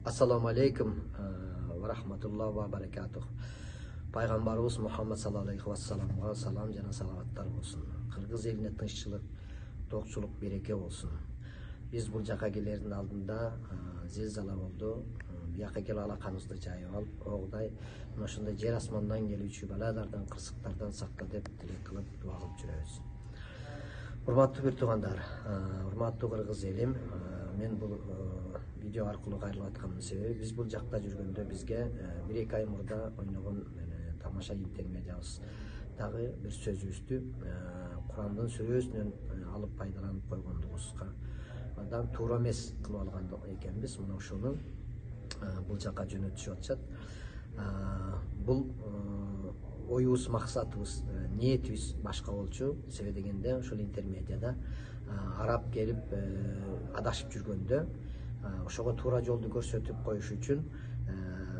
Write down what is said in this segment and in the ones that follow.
Assalamu alaikum ve rahmetullah ve berekatuh. Peygamberimiz Muhammed sallallahu aleyhi ve sellem'e salam jana salavatlar olsun. Kırgız eline tinççilik, tokçuluk, bereke olsun. Biz bu jaka gelerdin aldığında zilzala oldu. Biyaka gel alakanızda jayıp alıp, oğday ошондой жер асмандан келүүчү баладардан, кырсыктардан сакта деп тилек кылып, дуа кылып жүрөбүз. Урматтуу бир туугандар, урматтуу кыргыз элим, мен бул видео аркылуу кайрылып атканымдын себеби биз бул жакта жүргөндө бизге 1-2 ай мурда ойногон тамаша интермедиябыз дагы бир сөзүбүздү Курандын сүрөсүнөн алып пайдаланып койгондугубузга андан туура эмес кылып алган экенбиз. Мына ошону бул жака жөнөтүшүп атышат. Бул оюбуз, максатыбыз, ниетибиз башка болчу. Себеби дегенде ошол интермедиада араб келип адашып жүргөндө ошого туура жолду көрсөтүп коюш үчүн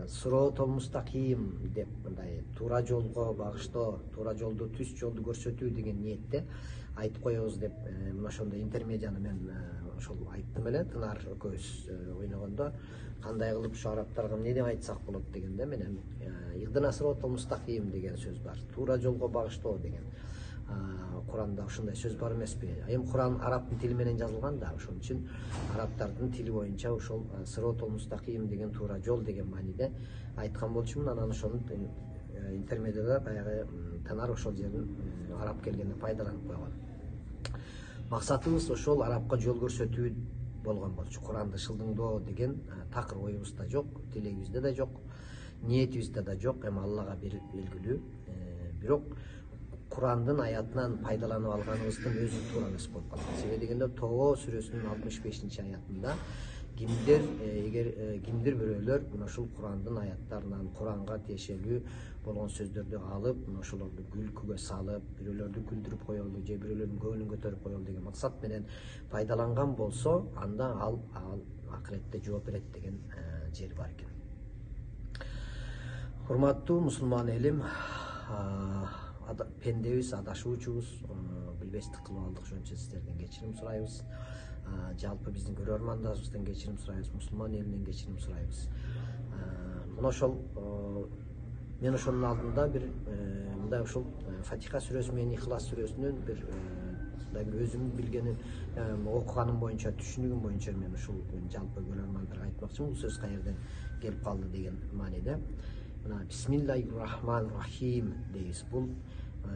сыротол мустаким деп мындай туура жолго багыштоо, туура жолду, түз жолду көрсөтүү деген ниетте айтып коебуз деп мына ошондой интермедианы мен ошол айттым эле. Тынар экөөбүз ойногондо кандай кылып ушу арабтарга эмне деп айтсак болот дегенде менен игдина сыротол мустаким деген сөз бар. Туура жолго багыштоо деген. Куранда ушундай сөз бар эмеспи? Эми Куран арабтын тили менен жазылган да, ошон үчүн арабтардын тили боюнча ошол сыротол мустаким деген туура жол деген мааниде айткан болчумун. Анан ошону интермедиада баягы Тынар ошол жерин араб келгенде пайдаланып койгон. Максатыбыз ошол арабка жол көрсөтүү болгон болчу. Куранды шылдыңдоо деген такыр оюбузда жок, тилегибизде да жок, ниетибизде да жок. Эми Аллага белгилүү. Бирок Курандын аятынан пайдаланып алганыбыздын өзү туура эмес болуп калат. Себеби дегенде Тоба сүрөсүнүн 65-аятында кимдир бирөөлөр мына ушул Курандын аяттарынан, Куранга тиешелүү болгон сөздөрдү алып, мына ошолорду күлкүгө салып, бирөөлөрдү күлдүрүп коелу же бирөөлөрдүн көңүлүн көтөрүп коелу деген максат менен пайдаланган болсо, анда ал акыретте жооп берет деген жери бар экен. Урматтуу мусулман элим, пендебиз, адашуучубуз, билбестик кылып алдык, ошон үчүн сиздерден кечирим сурайбыз. Жалпы биздин көрөрмандарыбыздан кечирим сурайбыз, мусулман элинен кечирим сурайбыз. Мына ошол мен ошонун алдында бир мындай ушул Фатиха сүрөсү менен Ихлас сүрөсүнөн бир өзүмдүн билгеним, окуганым боюнча, түшүнүгүм боюнча мен ушул жалпы көрөрмандарга айтмакчымын. Бул сөз каерден келип калды деген мааниде. Мына Бисмиллахир-рахманир-рахим дейбиз. Бул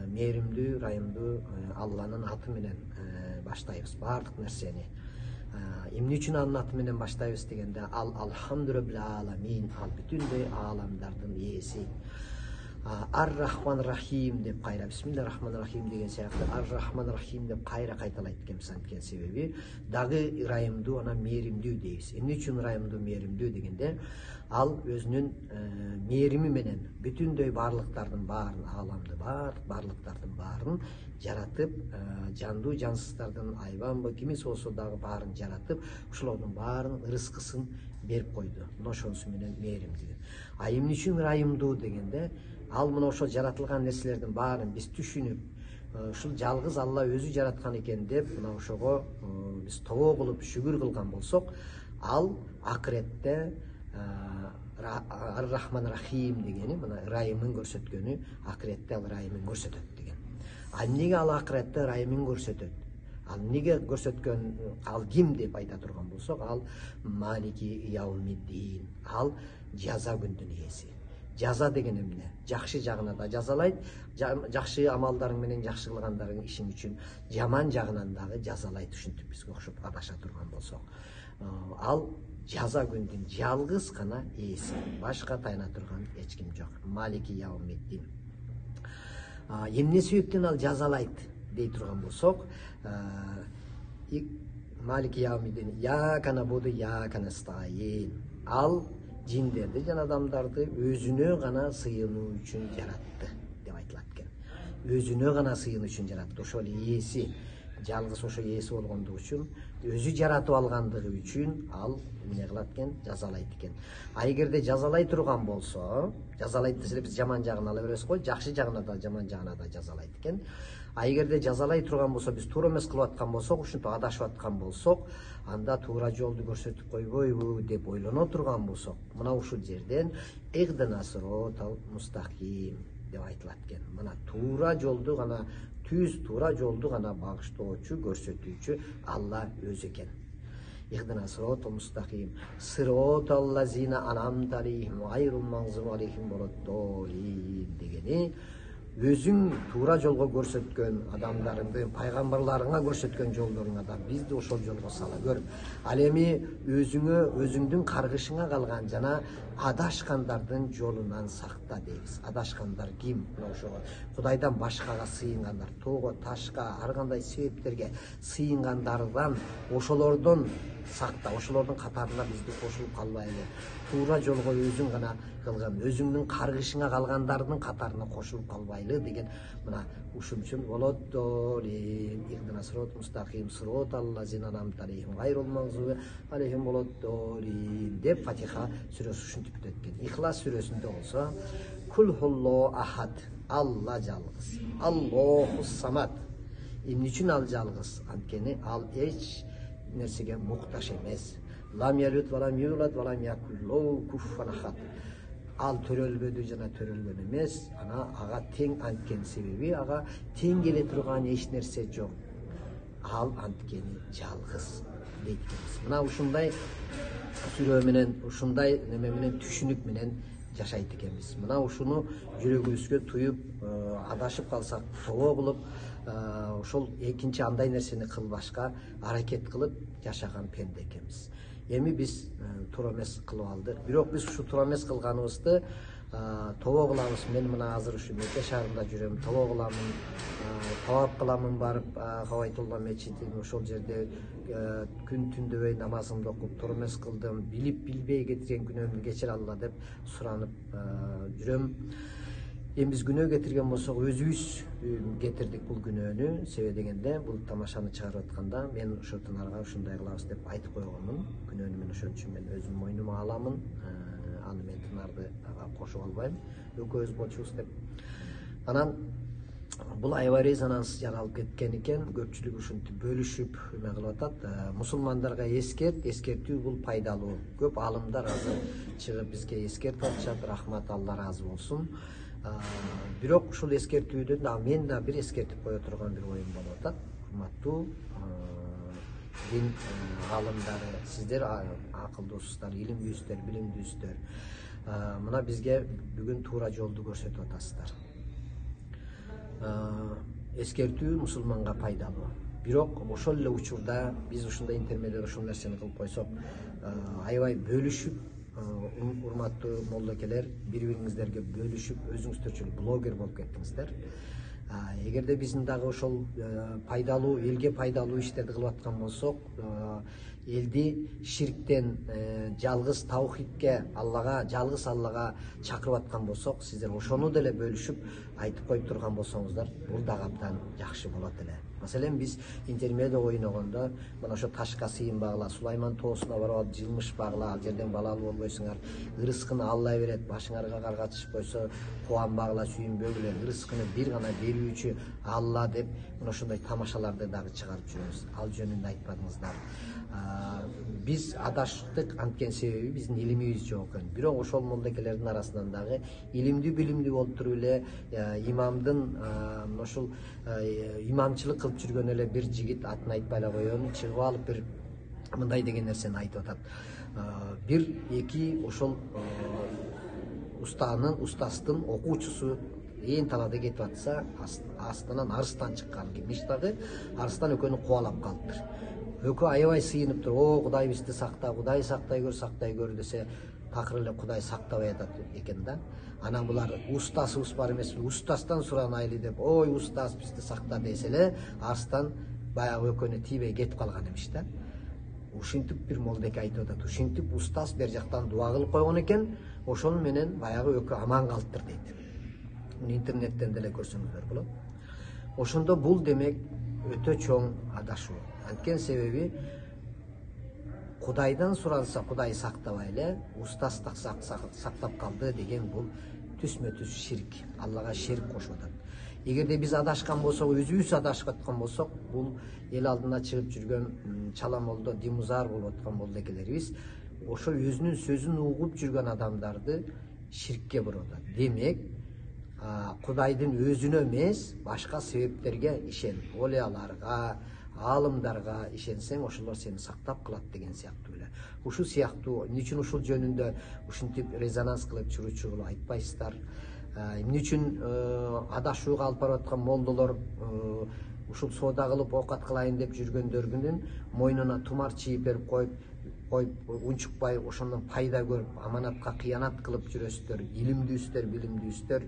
мээримдүү, райымдуу Алланын аты менен баштайбыз баардык нерсени. Эмне үчүн анын аты менен баштайбыз дегенде, ал алхамдулиллахи аламин, ал бүтүндөй ааламдардын ээси. Ар-рахман-рахим деп кайра бисмиллахир-рахманир-рахим деген сыяктуу ар-рахман-рахим деп кайра кайталайт экенбиз. Анткени себеби дагы ырайымдуу, анан мээримдүү дейбиз. Эмне үчүн ырайымдуу, мээримдүү дегенде, ал өзүнүн мээрими менен бүтүндөй баарлыктардын баарын, ааламды баарлыктардын баарын жаратып, жандуу жансыздардын айбанбы кимиси болсо дагы баарын жаратып, ушулордун баарынын ырыскысын берип койду. Мына ошонусу менен мээримдүү. А эмне үчүн ырайымдуу дегенде, ал мына ошол жаратылган нерселердин баарын биз түшүнүп, ушул жалгыз Алла өзү жараткан экен деп, мына ошого биз тобо кылып шүгүр кылган болсок, ал акыретте Ар-Рахман-Рахим дегени, мына ырайымын көрсөткөнү, акыретте ал ырайымын көрсөтөт деген. А эмнеге ал акыретте ырайымын көрсөтөт? Ал эмнеге көрсөткөн, ал ким деп айта турган болсок, ал Малики Яумиддин, ал жаза күндүн ээси. Жаза деген эмне? Жакшы жагына да жазалайт, жакшы амалдарың менен жакшы кылгандарың ишиң үчүн жаман жагынан дагы жазалайт, ушинтип бизге окшоп адаша турган болсок. Ал жаза күндүн жалгыз гана ээси, башка тайына турган эч ким жок. Малики Яумиддин. Эмне себептен ал жазалайт дей турган болсок, Малики Яумиддин, яка набуду, яка настаин. Ал жиндерди жана адамдарды өзүнө гана сыйынуу үчүн жаратты деп айтылат экен. Өзүнө гана сыйынуу үчүн жаратты. Ошол ээси, жалгыз ошо ээси болгондугу үчүн, өзү жаратып алгандыгы үчүн ал эмне кылат экен, жазалайт экен. А эгерде жазалай турган болсо, жазалайт десе биз жаман жагын ала беребиз го, жакшы жагына да жаман жагына да жазалайт экен. А эгерде жазалай турган болсо, биз туура эмес кылып аткан болсок, ушинтип адашып аткан болсок, анда туура жолду көрсөтүп койбойбу деп ойлоно турган болсок, мына ушул жерден ихдина сиротал мустаким деп айтылат экен. Мына туура жолду гана, түз туура жолду гана багыштоочу, көрсөтүүчү Алла өзү экен. Ихдина сиротал мустаким, сиротал лазина анамта алейхим гайрул магзуби алейхим валад-долин дегени өзүң туура жолго көрсөткөн адамдарыңды, пайгамбарларыңа көрсөткөн жолдоруңа да бизди ошол жолго сала көр. Ал эми өзүңдүн каргышыңа калган жана адашкандардын жолунан сакта дейбиз. Адашкандар ким? Ошого Кудайдан башкага сыйынгандар, тоого, ташка, ар кандай себептерге сыйынгандардан, ошолордон сакта, ошолордун катарына бизди кошулуп калбайлы. Туура жолго өзүң гана кылган, өзүңдүн каргышыңа калгандардын катарына кошулуп калбайлы деген мына ушун үчүн володдолин ихдина сиротал мустаким сиротал лазина анамта алейхим гайрул магзуби алейхим володдолин деп Фатиха сүрөсү ушинтип бүтөт экен. Ихлас сүрөсүндө болсо кул хулло ахад, Алла жалгыз, Аллоху самад. Эмне үчүн ал жалгыз? Анткени ал эч нерсеге муктаж эмес. Лам ялид ва лам юлад ва лам якул лоу куффуан ахад. Ал төрөлбөдү жана төрөлгөн эмес. Ага тең анткен себеби, ага тең келе турган эч нерсе жок. Ал анткени жалгыз дейт экенбиз. Мына ушундай сүрө менен, ушундай неме менен, түшүнүк менен жашайт экенбиз. Мына ушуну жүрөгүбүзгө туюп, адашып калсак тобо кылып, ошол экинчи андай нерсени кылбашка аракет кылып жашаган пенде экенбиз. Эми биз туура эмес кылып алдык. Бирок биз ушу туура эмес кылганыбызды тобо кылабыз. Мен мына азыр ушу Мекке шаарында жүрөм, тобо кыламын, тавап кыламын барып Хавайтулла мечитин, ошол жерде күн түндөбөй намазымды окуп, туура эмес кылдым, билип билбей кетирген күнөөмдү кечир Алла деп суранып жүрөм. Эми биз күнөө кетирген болсок, өзүбүз кетирдик бул күнөөнү. Себеби дегенде, бул тамашаны чыгарып атканда мен ушунтарга ушундай кылабыз деп айтып койгонмун. Күнөөнү мен ошон үчүн мен өзүм мойнума аламын. Аны мен Тынарды кошуп албайм. Экөөбүз болчубуз деп. Анан бул аябай резонанс жаралып кеткен экен. Көпчүлүк ушинтип бөлүшүп эме кылып атат. Мусулмандарга эскертүү бул пайдалуу. Көп алымдар азыр чыгып бизге эскертип атышат. Рахмат, Алла ыраазы болсун. Бирок ушул эскертүүдөн да мен да бир эскертип кое турган бир оюм болуп атат. Урматтуу дин алымдары, сиздер акылдуусуздар, илимдүүсүздөр, билимдүүсүздөр. Мына бизге бүгүн туура жолду көрсөтүп атасыздар. Эскертүү мусулманга пайдалуу. Бирок ошол эле учурда биз ушундай интермедиа ушул нерсени кылып койсок, аябай бөлүшүп, урматтуу молдокелер, бири-бириңиздерге бөлүшүп, өзүңүздөрчү блогер болуп кеттиңиздер. Эгерде биздин дагы ошол пайдалуу, элге пайдалуу иштерди кылып аткан болсок, элди ширктен жалгыз таухидке, жалгыз Аллага чакырып аткан болсок, сиздер ошону деле бөлүшүп айтып коюп турган болсоңуздар, бул дагы абдан жакшы болот эле. Маселен, биз интермедиа ойногондо мына ошо ташка сыйынбагыла, Сулайман тоосуна барып алып жылмышпагыла, ал жерден балалуу болбойсуңар, ырыскыны Алла берет, башыңарга карга түшүп койсо кубанбагыла, сүйүнбөгүлө, ырыскыны бир гана берүүчү Алла деп мына ошондой тамашаларды дагы чыгарып жүрөбүз. Ал жөнүндө айтпадыңыздар. Биз адаштык, анткен себеби биздин илимибиз жок экен. Бирок ошол молдокелердин арасынан дагы илимдүү билимдүү болуп туруп эле имамдын ошол имамчылык кылып жүргөн эле бир жигит, атын айтпай эле коеюн, чыгып алып бир мындай деген нерсени айтып атат. Бир эки ошол устастын окуучусу ээн талаада кетип атса, астынан арыстан чыккан. Миштагы арыстан экөөнү кубалап калыптыр. Экөө аябай сыйынып туруп, "О, Кудай бизди сакта, Кудай сактай көр" десе, такыр эле Кудай сактабай атат экен да. Анан булар устасыбыз бар эмеспи, устастан суранайлы деп, "Ой, устаз бизди сакта" десе эле, арыстан баягы экөөнү тийбей кетип калган эмиш да. Ушинтип бир молдеке айтып атат. Ушинтип устаз бер жактан дуа кылып койгон экен, ошону менен баягы экөө аман калыптыр дейт. Муну интернеттен деле көрсөңүздөр болот. Ошондо бул демек өтө чоң адашуу. Анткени себеби Кудайдан суралса Кудай сактабай эле, устастык сактап калды деген бул түзмө-түз ширк, Аллага шерик кошуп атат. Эгерде биз адашкан болсок, өзүбүз адашып аткан болсок, бул эл алдына чыгып жүргөн чала молдо димузар болуп аткан болдекелерибиз ошо өзүнүн сөзүн угуп жүргөн адамдарды ширкке буруп атат. Демек, Кудайдын өзүнө эмес, башка себептерге ишен, олияларга, аалымдарга ишенсең, ошолор сени сактап калат деген сыяктуу эле. Ушул сыяктуу, эмне үчүн ушул жөнүндө ушинтип резонанс кылып чуручу кылып айтпайсыздар? Эмне үчүн адашууга алып барып аткан молдолор ушул соода кылып оокат кылайын деп жүргөндөрүнүн мойнуна тумар чийип берип коюп унчукпай ошондон пайда көрүп, аманатка кыянат кылып жүрөсүздөр, илимдүүсүздөр, билимдүүсүздөр.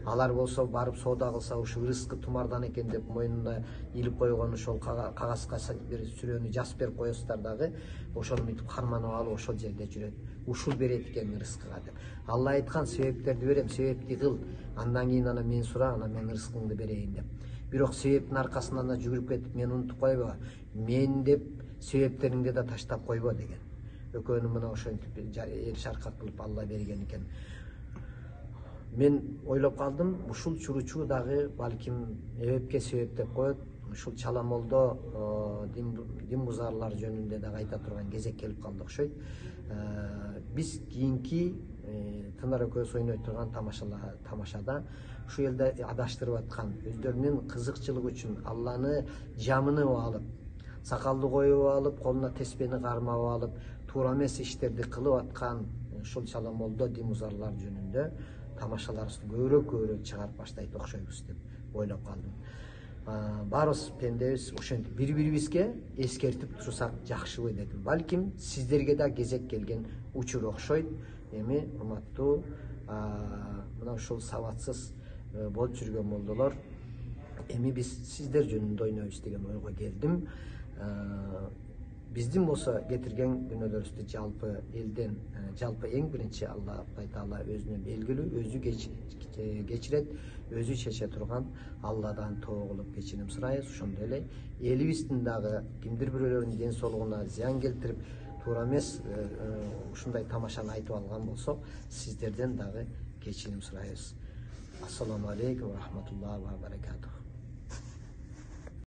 Алар болсо барып соода кылса ушул рызкы тумардан экен деп мойнуна илип койгон ошол кагазга бир сүрөнү жазып берип коесуздар дагы, ошону мынтип карманып алып ошол жерде жүрөт. Ушул берет экен рызкыга деп. Алла айткан себептерди берем, себепти кыл, андан кийин ана мен сура, ана мен рызкыңды берейин деп. Бирок себептин аркасынан жүгүрүп кетип мен унутуп койбо, мен деп себептериңди да таштап койбо деген. Экөөнү мына ошентип эл шаркат кылып Алла берген экен. Мен ойлоп калдым, ушул чуручу дагы балким эбепке себеп деп коет. Ушул чала молдо дин бузарлар жөнүндө дагы айта турган кезек келип калды окшойт. Биз кийинки Тынар экөөбүз ойной турган тамашада ушул элде адаштырып аткан, өздөрүнүн кызыкчылыгы үчүн Алланы жамынып алып, сакалды коюп алып, колуна теспени кармап алып, туура эмес иштерди кылып аткан ушул чала молдо дин бузарлар жөнүндө тамашаларыбызды көбүрөөк чыгарып баштайт окшойбуз деп ойлоп калдым. Баарыбыз пендебиз, ошентип бири-бирибизге эскертип турсак жакшыбы дедим. Балким сиздерге да кезек келген учур окшойт. Эми урматтуу мына ушул сабатсыз болуп жүргөн молдолор, эми биз сиздер жөнүндө ойнойбуз деген ойго келдим. Биздин болсо кетирген күнөөлөрүбүздү жалпы элден, жалпы эң биринчи Алла Таала өзүнө белгилүү, өзү кечирет, өзү чече турган Алладан тобо кылып кечирим сурайбыз. Ошондой эле элибиздин дагы кимдир бирөөлөрдүн ден соолугуна зыян келтирип, туура эмес ушундай тамашаны айтып алган болсок, сиздерден дагы кечирим сурайбыз. Ассаламу алейкум ва рахматуллахи ва баракатух.